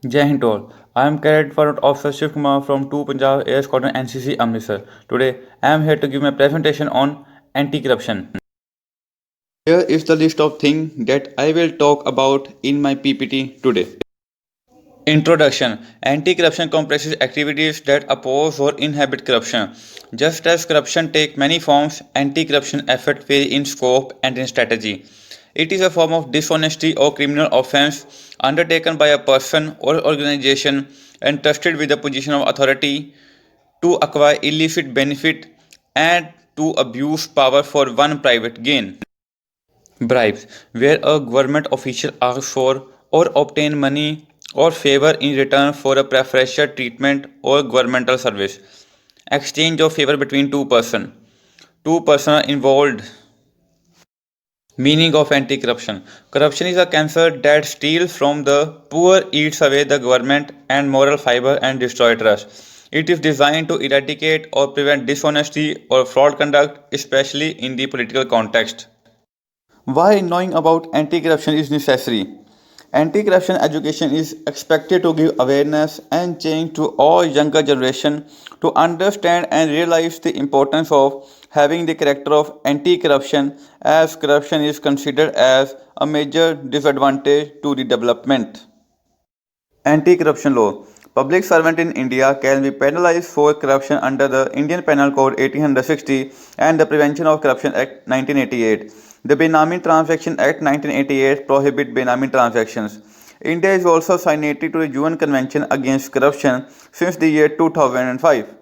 Jai Hind all. I am Cadet Warrant Officer Shiv Kumar from 2 Punjab Air Squadron NCC Amritsar. Today, I am here to give my presentation on anti-corruption. Here is the list of things that I will talk about in my PPT today. Introduction. Anti-corruption comprises activities that oppose or inhibit corruption. Just as corruption takes many forms, anti-corruption efforts vary in scope and in strategy. It is a form of dishonesty or criminal offense undertaken by a person or organization entrusted with a position of authority to acquire illicit benefit and to abuse power for one private gain. Bribes, where a government official asks for or obtain money or favor in return for a preferential treatment or governmental service. Exchange of favor between two persons. Two persons are involved. Meaning of anti-corruption. Corruption is a cancer that steals from the poor, eats away the government and moral fiber and destroys trust. It is designed to eradicate or prevent dishonesty or fraud conduct, especially in the political context. Why knowing about anti-corruption is necessary? Anti-corruption education is expected to give awareness and change to all younger generation to understand and realize the importance of having the character of anti-corruption as corruption is considered as a major disadvantage to the development. Anti-corruption law. Public servant in India can be penalized for corruption under the Indian Penal Code 1860 and the Prevention of Corruption Act 1988. The Benami Transaction Act 1988 prohibit Benami transactions. India is also signatory to the UN Convention Against Corruption since the year 2005.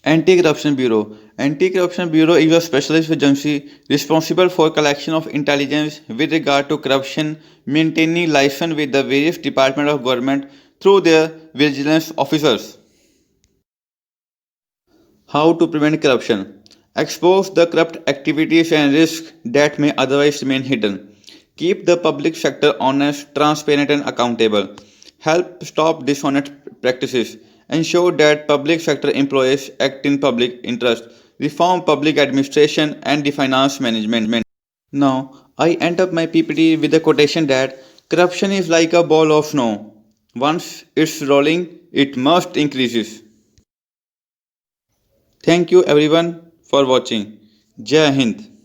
Anti-Corruption Bureau. Anti-Corruption Bureau is a specialist agency responsible for collection of intelligence with regard to corruption, maintaining liaison with the various departments of government through their vigilance officers. How to prevent corruption? Expose the corrupt activities and risks that may otherwise remain hidden. Keep the public sector honest, transparent, and accountable. Help stop dishonest practices. Ensure that public sector employees act in public interest. Reform public administration and the finance management. Now, I end up my PPT with a quotation that corruption is like a ball of snow. Once it's rolling, it must increases. Thank you everyone for watching. Jai Hind.